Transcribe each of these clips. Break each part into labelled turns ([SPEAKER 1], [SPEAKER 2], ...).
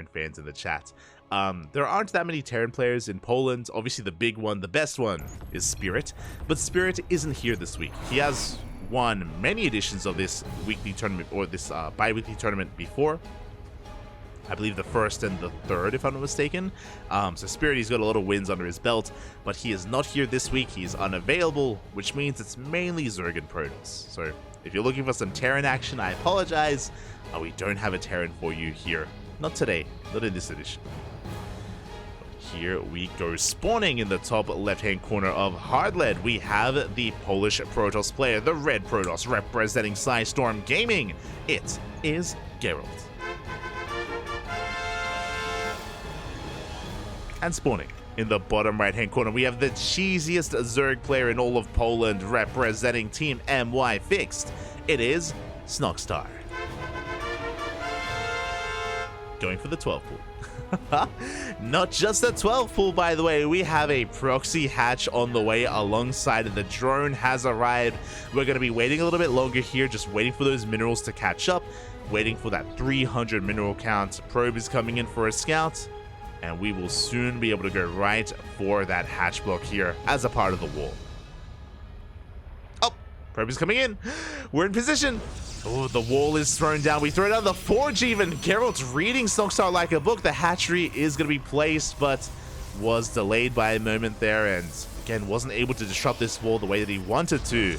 [SPEAKER 1] Terran fans in the chat. There aren't that many Terran players in Poland. Obviously, the big one, the best one, is Spirit. But Spirit isn't here this week. He has won many editions of this weekly tournament, or this bi-weekly tournament before. I believe the first and the third, if I'm not mistaken. So Spirit, he's got a lot of wins under his belt, but he is not here this week. He's unavailable, which means it's mainly Zerg and Protoss. So if you're looking for some Terran action, I apologize. We don't have a Terran for you here. Not today, not in this edition. But here we go. Spawning in the top left-hand corner of Hardlead, we have the Polish Protoss player, the Red Protoss, representing Storm Gaming. It is Gerald. And spawning in the bottom right-hand corner, we have the cheesiest Zerg player in all of Poland, representing Team MY Fixed. It is Snoxtar. Going for the 12 pool. Not just the 12 pool, by the way. We have a proxy hatch on the way alongside, and the drone has arrived. We're going to be waiting a little bit longer here, just waiting for those minerals to catch up, waiting for that 300 mineral count. Probe is coming in for a scout, and we will soon be able to go right for that hatch block here as a part of the wall. Oh, probe is coming in. We're in position. Oh, the wall is thrown down. We throw down the forge even. Gerald's reading Snoxtar like a book. The hatchery is going to be placed, but was delayed by a moment there, and again, wasn't able to disrupt this wall the way that he wanted to.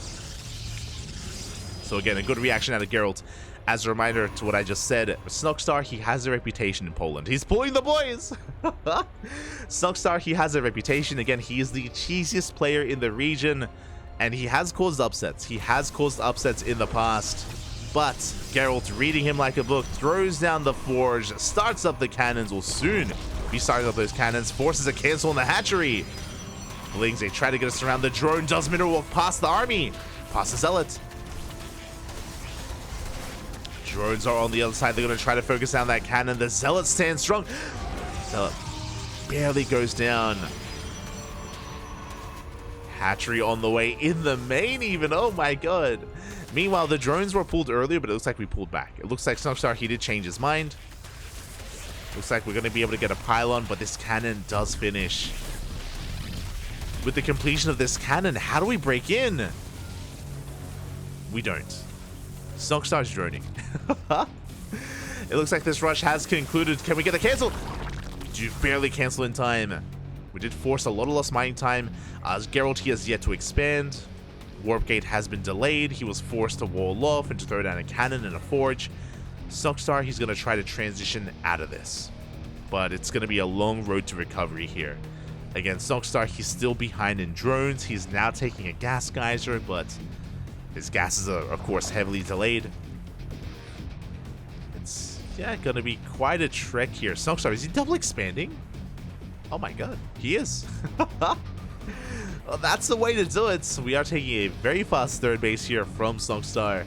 [SPEAKER 1] So again, a good reaction out of Gerald. As a reminder to what I just said, Snoxtar, he has a reputation in Poland. He's pulling the boys! Snoxtar, he has a reputation. Again, he is the cheesiest player in the region, and he has caused upsets. He has caused upsets in the past. But Geralt, reading him like a book, throws down the forge, starts up the cannons, will soon be starting up those cannons, forces a cancel in the hatchery. Blings, they try to get us around. The drone does mineral walk past the army, past the zealot. Drones are on the other side. They're going to try to focus down that cannon. The zealot stands strong. Zealot barely goes down. Hatchery on the way in the main even. Oh my god. Meanwhile, the drones were pulled earlier, but it looks like we pulled back. It looks like Snoxtar, he did change his mind. Looks like we're going to be able to get a pylon, but this cannon does finish. With the completion of this cannon, how do we break in? We don't. Snoxtar's droning. It looks like this rush has concluded. Can we get the cancel? We do barely cancel in time. We did force a lot of lost mining time. As Geralt, he has yet to expand. Warp gate has been delayed. He was forced to wall off and to throw down a cannon and a forge. Snoxtar, he's going to try to transition out of this, but it's going to be a long road to recovery here. Again, Snoxtar, he's still behind in drones. He's now taking a gas geyser, but his gases are, of course, heavily delayed. It's, yeah, going to be quite a trek here. Snoxtar, is he double expanding? Oh my god, he is. Well, that's the way to do it. We are taking a very fast third base here from Snoxtar.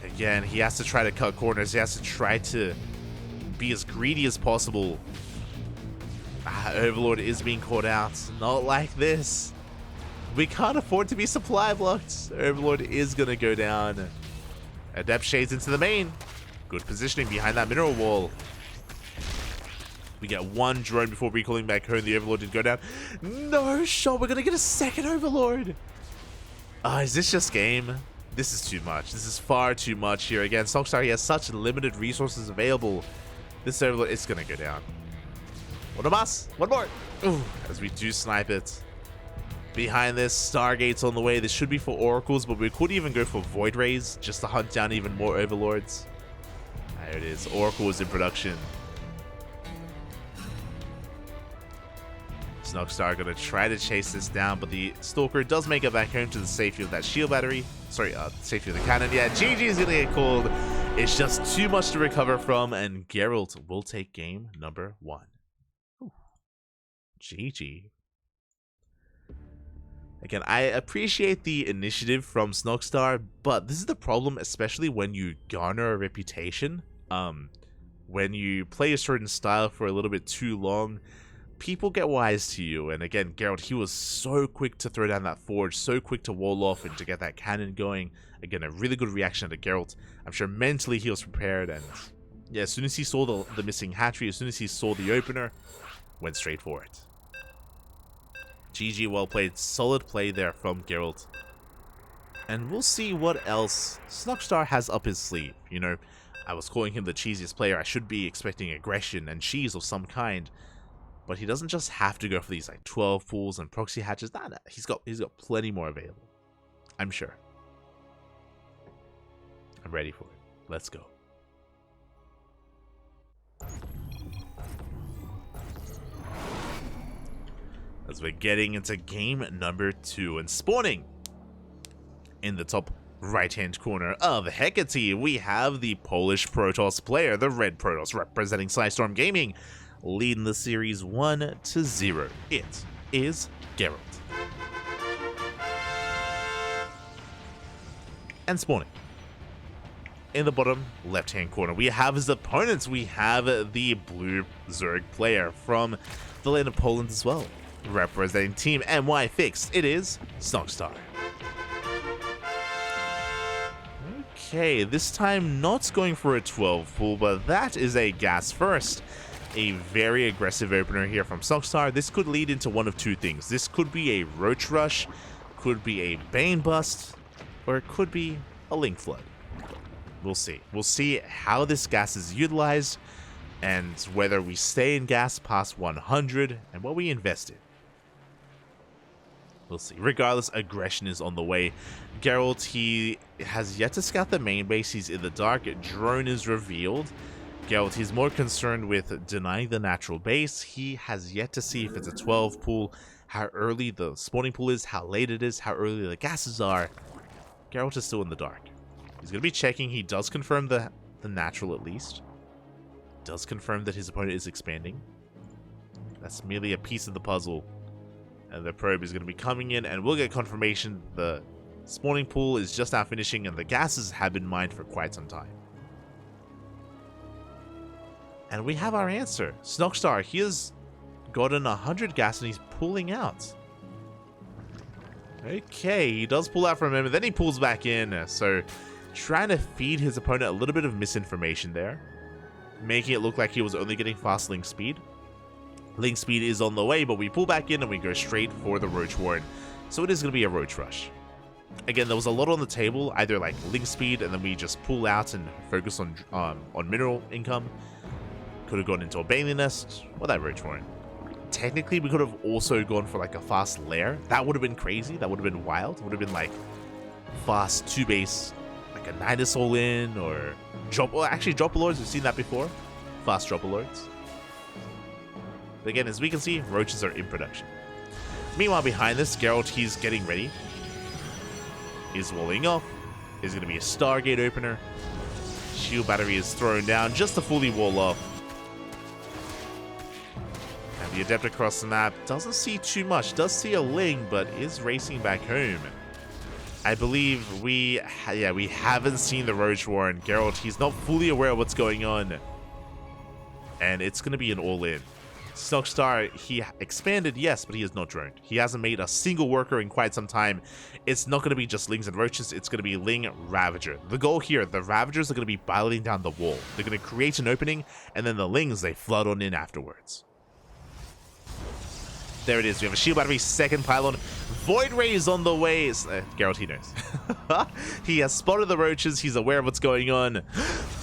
[SPEAKER 1] Again, he has to try to cut corners. He has to try to be as greedy as possible. Overlord is being caught out. Not like this. We can't afford to be supply blocked. Overlord is going to go down. Adept shades into the main. Good positioning behind that mineral wall. We get one drone before recalling back home. The Overlord did go down. No shot. We're going to get a second Overlord. Is this just game? This is too much. This is far too much here. Again, Snoxtar, he has such limited resources available. This Overlord is going to go down. One of us. One more. Ooh, as we do snipe it. Behind this, Stargate's on the way. This should be for Oracles, but we could even go for Void Rays just to hunt down even more Overlords. There it is. Oracle is in production. Snoxtar gonna try to chase this down, but the Stalker does make it back home to the safety of that shield battery. Sorry, safety of the cannon. Yeah, GG is gonna get called. It's just too much to recover from, and Geralt will take game number 1. Ooh. GG. Again, I appreciate the initiative from Snoxtar, but this is the problem, especially when you garner a reputation. When you play a certain style for a little bit too long, people get wise to you. And again, Geralt, he was so quick to throw down that forge, so quick to wall off and to get that cannon going. Again, a really good reaction to Geralt. I'm sure mentally he was prepared, and Yeah, as soon as he saw the missing hatchery, as soon as he saw the opener, went straight for it. GG, well played. Solid play there from Gerald. And we'll see what else Snoxtar has up his sleeve. You know, I was calling him the cheesiest player. I should be expecting aggression and cheese of some kind. But he doesn't just have to go for these like 12 pools and proxy hatches. Nah, he's got plenty more available. I'm sure. I'm ready for it. Let's go. As we're getting into game number 2 and spawning in the top right-hand corner of Hecate, we have the Polish Protoss player, the Red Protoss, representing Storm Gaming, leading the series 1-0. It is Gerald. And spawning in the bottom left-hand corner, we have his opponents. We have the Blue Zerg player from the land of Poland as well, representing Team NY Fixed. It is Snoxtar. Okay, this time not going for a 12 pool, but that is a gas first. A very aggressive opener here from Snoxtar. This could lead into one of two things. This could be a Roach Rush, could be a Bane Bust, or it could be a Link Flood. We'll see. We'll see how this gas is utilized and whether we stay in gas past 100 and what we invested. We'll see. Regardless, aggression is on the way. Gerald, he has yet to scout the main base. He's in the dark. Drone is revealed. Gerald, he's more concerned with denying the natural base. He has yet to see if it's a 12 pool, how early the spawning pool is, how late it is, how early the gases are. Gerald is still in the dark. He's going to be checking. He does confirm the natural at least. Does confirm that his opponent is expanding. That's merely a piece of the puzzle. And the probe is going to be coming in, and we'll get confirmation the spawning pool is just now finishing, and the gases have been mined for quite some time. And we have our answer. Snoxtar, he has gotten 100 gas, and he's pulling out. Okay, he does pull out for a moment, then he pulls back in. So, trying to feed his opponent a little bit of misinformation there, making it look like he was only getting fast link speed. Link speed is on the way, but we pull back in and we go straight for the Roach Warren. So it is going to be a Roach Rush. Again, there was a lot on the table, either like link speed and then we just pull out and focus on mineral income. Could have gone into a Bailey Nest or that Roach Warren. Technically, we could have also gone for like a fast lair. That would have been crazy. That would have been wild. It would have been like fast 2-base, like a Nidus all in or drop. Well, actually, drop lords. We've seen that before. Fast drop lords. But again, as we can see, roaches are in production. Meanwhile, behind this, Gerald, he's getting ready. He's walling off. Is going to be a Stargate opener. Shield battery is thrown down just to fully wall off. And the Adept across the map doesn't see too much. Does see a Ling, but is racing back home. I believe we haven't seen the Roach Warren. Gerald, he's not fully aware of what's going on. And it's going to be an all-in. Snoxtar, he expanded, yes, but he is not droned. He hasn't made a single worker in quite some time. It's not going to be just Lings and Roaches, it's going to be Ling Ravager. The goal here, the Ravagers are going to be piloting down the wall. They're going to create an opening, and then the Lings, they flood on in afterwards. There it is, we have a Shield Battery, second pylon. Void Ray is on the way. Gerald, he knows. He has spotted the Roaches, he's aware of what's going on.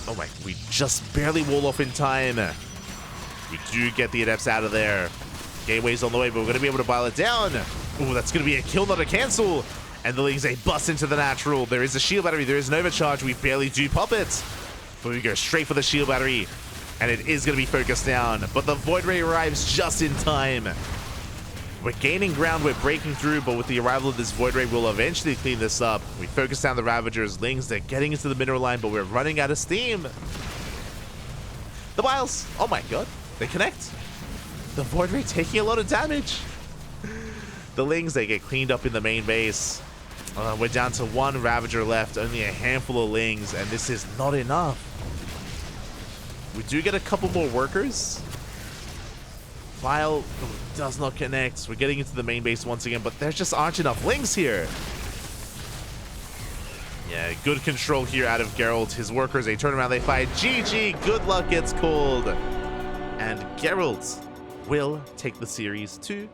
[SPEAKER 1] Oh my, we just barely wall off in time. We do get the Adepts out of there. Gateway's on the way, but we're going to be able to bile it down. Ooh, that's going to be a kill, not a cancel. And the Lings, they bust into the natural. There is a Shield Battery. There is an overcharge. We barely do pop it. But we go straight for the Shield Battery. And it is going to be focused down. But the Void Ray arrives just in time. We're gaining ground. We're breaking through. But with the arrival of this Void Ray, we'll eventually clean this up. We focus down the Ravagers. Lings, they're getting into the mineral line, but we're running out of steam. The Biles. Oh my god. They connect. The Void Ray taking a lot of damage. The Lings, they get cleaned up in the main base. We're down to one Ravager left, only a handful of Lings, and this is not enough. We do get a couple more workers. File does not connect. We're getting into the main base once again, but there just aren't enough Lings here. Yeah, good control here out of Gerald. His workers, they turn around, they fight. GG, good luck gets called. And Gerald will take the series 2-0.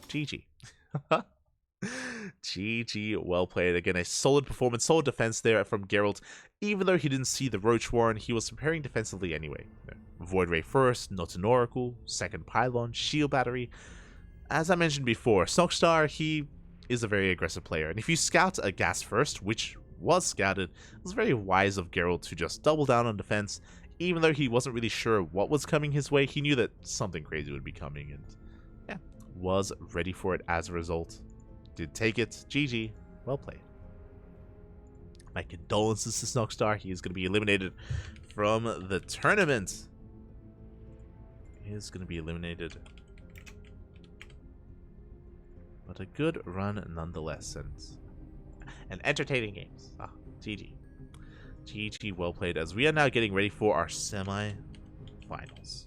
[SPEAKER 1] GG. GG, well played. Again, a solid performance, solid defense there from Gerald. Even though he didn't see the Roach Warren, he was preparing defensively anyway. Void Ray first, not an Oracle, second Pylon, Shield Battery. As I mentioned before, Snoxtar, he is a very aggressive player. And if you scout a gas first, which was scouted, it was very wise of Gerald to just double down on defense. Even though he wasn't really sure what was coming his way, he knew that something crazy would be coming. And yeah, was ready for it as a result. Did take it. GG. Well played. My condolences to Snoxtar. He is going to be eliminated from the tournament. He is going to be eliminated. But a good run nonetheless. And entertaining games. GG. GG, well played. As we are now getting ready for our semi-finals.